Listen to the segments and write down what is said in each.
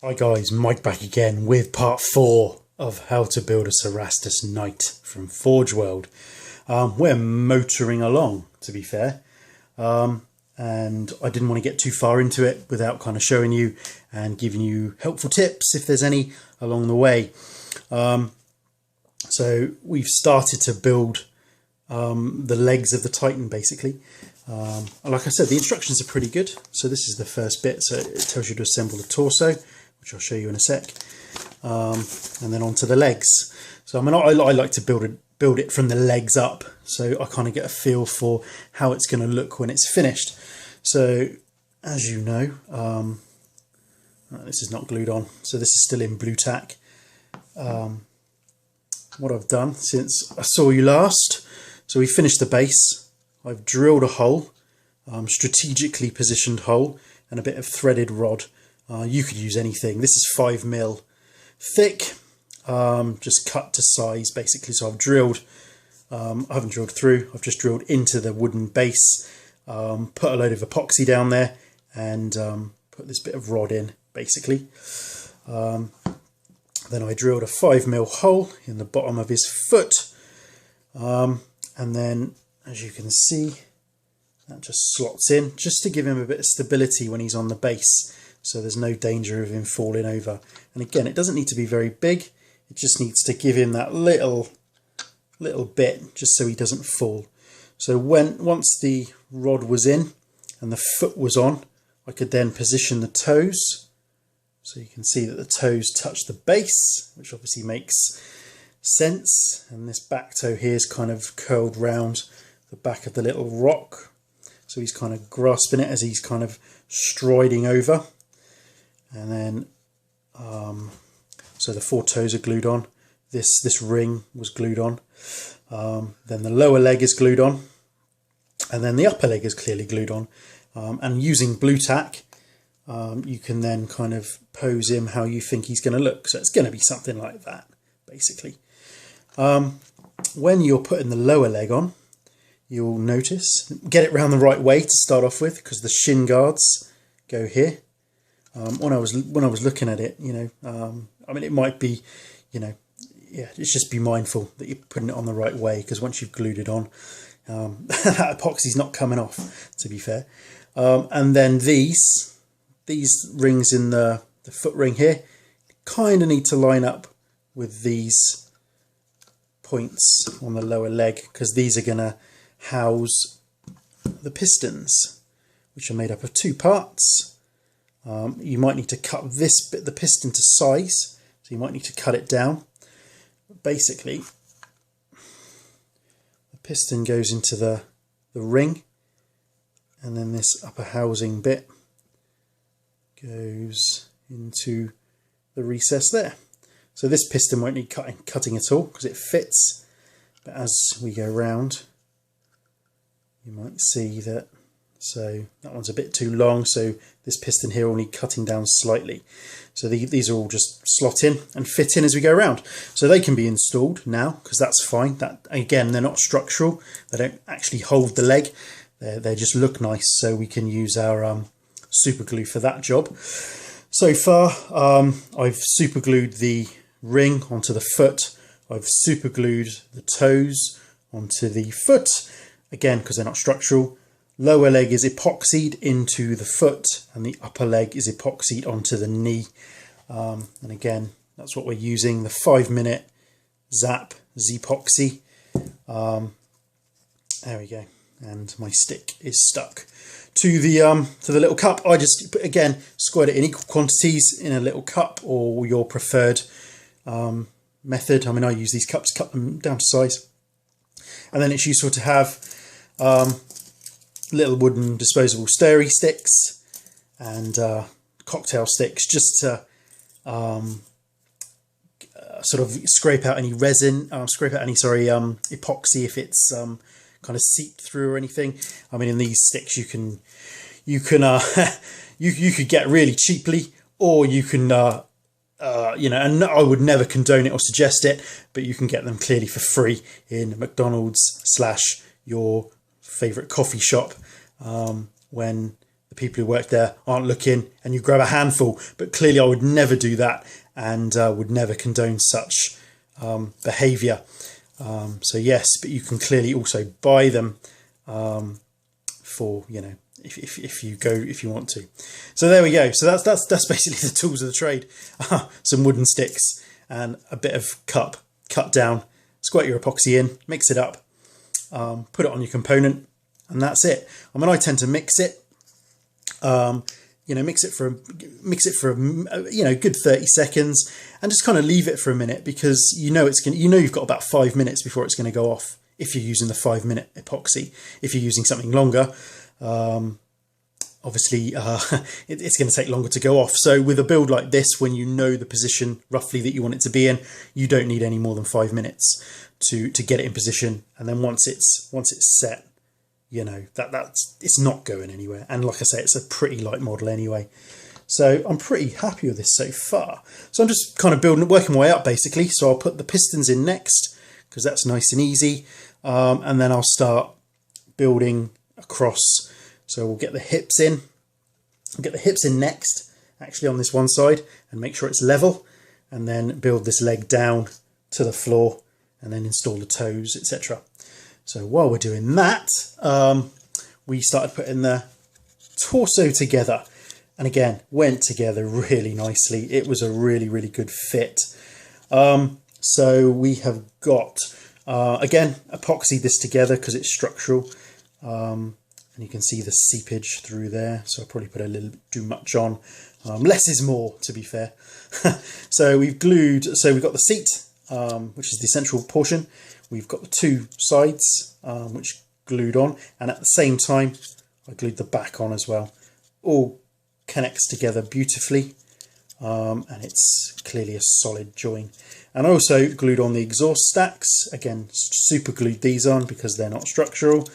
Hi guys, Mike back again with part 4 of how to build a Cerastus Knight from Forge World. We're motoring along, to be fair, and I didn't want to get too far into it without kind of showing you and giving you helpful tips if there's any along the way. So we've started to build the legs of the Titan basically. Like I said, the instructions are pretty good. So this is the first bit, so it tells you to assemble the torso, which I'll show you in a sec, and then onto the legs. So I mean, I like to build it from the legs up, so I kind of get a feel for how it's going to look when it's finished. So as you know, this is not glued on, so this is still in blue tack. What I've done since I saw you last, so we finished the base. I've drilled a hole, strategically positioned hole, and a bit of threaded rod. You could use anything. This is 5mm thick, just cut to size basically. So I've drilled, I haven't drilled through, I've just drilled into the wooden base, put a load of epoxy down there, and put this bit of rod in basically. Then I drilled a 5mm hole in the bottom of his foot, and then as you can see, that just slots in just to give him a bit of stability when he's on the base, so there's no danger of him falling over. And again, it doesn't need to be very big, it just needs to give him that little bit just so he doesn't fall. So once the rod was in and the foot was on, I could then position the toes, so you can see that the toes touch the base, which obviously makes sense, and this back toe here is kind of curled round the back of the little rock, so he's kind of grasping it as he's kind of striding over. And then so the 4 toes are glued on, this ring was glued on, then the lower leg is glued on, and then the upper leg is clearly glued on, and using blue tack you can then kind of pose him how you think he's going to look. So it's going to be something like that basically. When you're putting the lower leg on, you'll notice, get it round the right way to start off with, because the shin guards go here. When I was looking at it, you know, I mean, it might be, you know, yeah, it's just be mindful that you're putting it on the right way, because once you've glued it on, that epoxy's not coming off, to be fair. And then these rings in the foot ring here kind of need to line up with these points on the lower leg, because these are going to house the pistons, which are made up of 2 parts. You might need to cut this bit, the piston, to size, so you might need to cut it down. But basically, the piston goes into the ring, and then this upper housing bit goes into the recess there. So this piston won't need cutting at all, because it fits, but as we go round, you might see that, so that one's a bit too long, so this piston here will need cutting down slightly. So these are all just slot in and fit in as we go around. So they can be installed now, because that's fine. That, again, they're not structural, they don't actually hold the leg, they just look nice, so we can use our super glue for that job. So far I've super glued the ring onto the foot, I've super glued the toes onto the foot, again because they're not structural. Lower leg is epoxied into the foot, and the upper leg is epoxied onto the knee. And again, that's what we're using, the 5-minute Zap Z-epoxy. There we go, and my stick is stuck to the little cup. I just, again, squirt it in equal quantities in a little cup, or your preferred method. I mean, I use these cups, cut them down to size, and then it's useful to have little wooden disposable stirry sticks and cocktail sticks, just to sort of scrape out any resin, epoxy if it's kind of seeped through or anything. I mean, in these sticks you can you could get really cheaply, or you can you know, and I would never condone it or suggest it, but you can get them clearly for free in McDonald's / your favorite coffee shop when the people who work there aren't looking and you grab a handful. But clearly I would never do that, and would never condone such behaviour. So yes, but you can clearly also buy them for, you know, if you want to. So there we go. So that's basically the tools of the trade. Some wooden sticks and a bit of cup, cut down, squirt your epoxy in, mix it up, put it on your component, and that's it. I mean, I tend to mix it. You know, mix it for you know, good 30 seconds, and just kind of leave it for a minute, because you know you've got about 5 minutes before it's going to go off if you're using the 5-minute epoxy. If you're using something longer, obviously it's going to take longer to go off. So with a build like this, when you know the position roughly that you want it to be in, you don't need any more than 5 minutes to get it in position. And then once it's set, you know, that's it's not going anywhere. And like I say, it's a pretty light model anyway. So I'm pretty happy with this so far. So I'm just kind of working my way up basically. So I'll put the pistons in next, because that's nice and easy. And then I'll start building across. So we'll get the hips in. I'll get the hips in next, actually on this one side, and make sure it's level. And then build this leg down to the floor, and then install the toes, etc. So while we're doing that, we started putting the torso together, and again, went together really nicely. It was a really, really good fit. So we have got, again, epoxied this together because it's structural. And you can see the seepage through there. So I'll probably put a little bit too much on. Less is more, to be fair. So we've got the seat, which is the central portion. We've got the two sides, which glued on, and at the same time I glued the back on as well. All connects together beautifully, and it's clearly a solid join. And I also glued on the exhaust stacks, again super glued these on because they're not structural.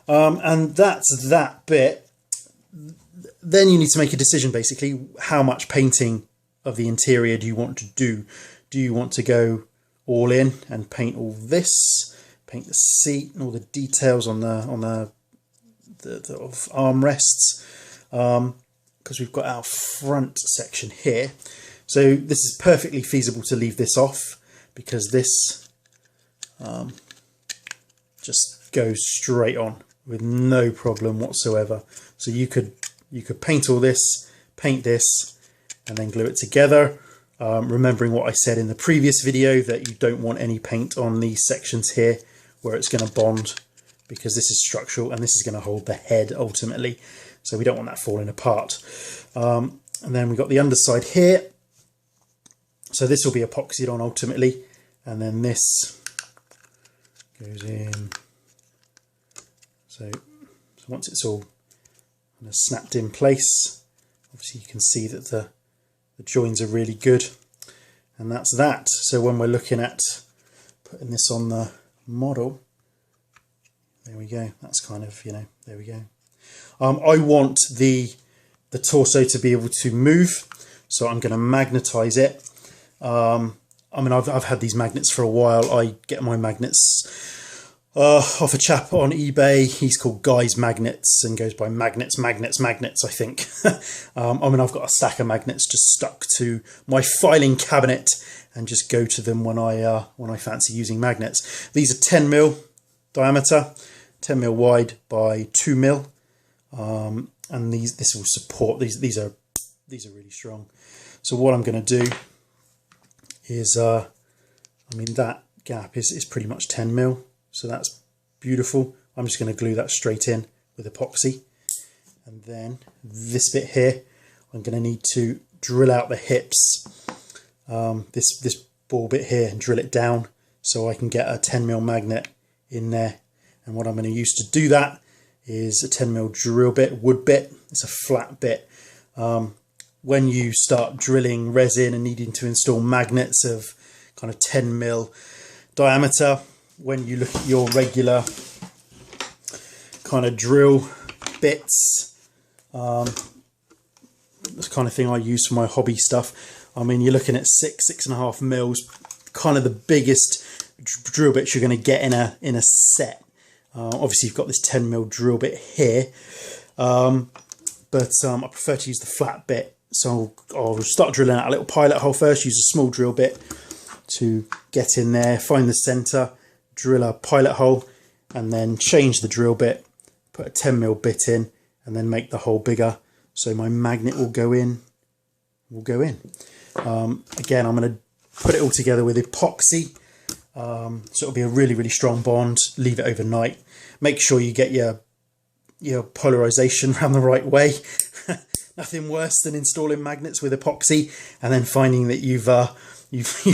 And that's that bit. Then you need to make a decision, basically, how much painting of the interior do you want to do? Do you want to go all in and paint all this, paint the seat and all the details on the armrests, because we've got our front section here. So this is perfectly feasible to leave this off, because this just goes straight on with no problem whatsoever. So you could paint all this, paint this, and then glue it together. Remembering what I said in the previous video, that you don't want any paint on these sections here where it's going to bond, because this is structural and this is going to hold the head ultimately. So we don't want that falling apart. And then we've got the underside here. So this will be epoxied on ultimately. And then this goes in. So once it's all kind of snapped in place, obviously you can see that the joins are really good, and that's that. So when we're looking at putting this on the model, there we go, that's kind of, you know, there we go. I want the torso to be able to move, so I'm going to magnetize it. I mean, I've had these magnets for a while. I get my magnets off a chap on eBay. He's called Guy's Magnets and goes by Magnets, I think. I mean, I've got a stack of magnets just stuck to my filing cabinet, and just go to them when I fancy using magnets. These are 10mm diameter, 10mm wide by 2mm, and this will support. These are really strong. So what I'm going to do is, I mean, that gap is pretty much 10mm. So that's beautiful. I'm just going to glue that straight in with epoxy. And then this bit here, I'm going to need to drill out the hips, this ball bit here, and drill it down so I can get a 10mm magnet in there. And what I'm going to use to do that is a 10mm drill bit, wood bit. It's a flat bit. When you start drilling resin and needing to install magnets of kind of 10mm diameter, when you look at your regular kind of drill bits, this kind of thing I use for my hobby stuff, I mean, you're looking at 6.5 mils, kind of the biggest drill bits you're going to get in a set. Obviously you've got this 10mm drill bit here, but I prefer to use the flat bit. So I'll start drilling out a little pilot hole first, use a small drill bit to get in there, find the center, drill a pilot hole, and then change the drill bit, put a 10mm bit in, and then make the hole bigger so my magnet will go in. Again, I'm going to put it all together with epoxy, so it'll be a really strong bond. Leave it overnight. Make sure you get your polarization around the right way. Nothing worse than installing magnets with epoxy and then finding that you've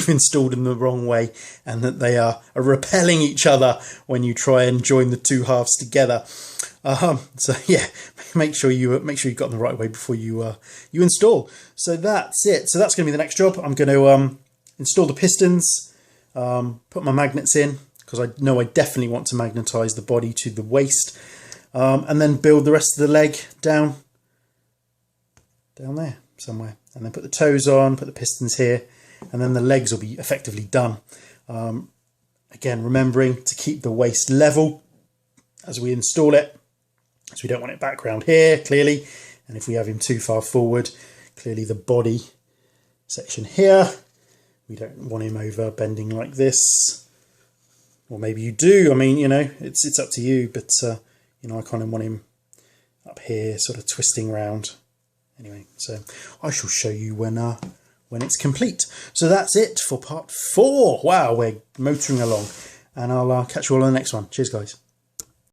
installed them the wrong way and that they are repelling each other when you try and join the two halves together. So yeah, make sure you've got them the right way before you install. So that's it. So that's going to be the next job. I'm going to install the pistons, put my magnets in because I know I definitely want to magnetize the body to the waist, and then build the rest of the leg down there somewhere, and then put the toes on, put the pistons here, and then the legs will be effectively done. Again, remembering to keep the waist level as we install it, so we don't want it background here clearly, and if we have him too far forward, clearly the body section here, we don't want him over bending like this, or maybe you do. I mean, you know, it's up to you, but you know, I kind of want him up here sort of twisting round. Anyway, so I shall show you when it's complete. So that's it for part 4. Wow, we're motoring along, and I'll catch you all on the next one. Cheers, guys.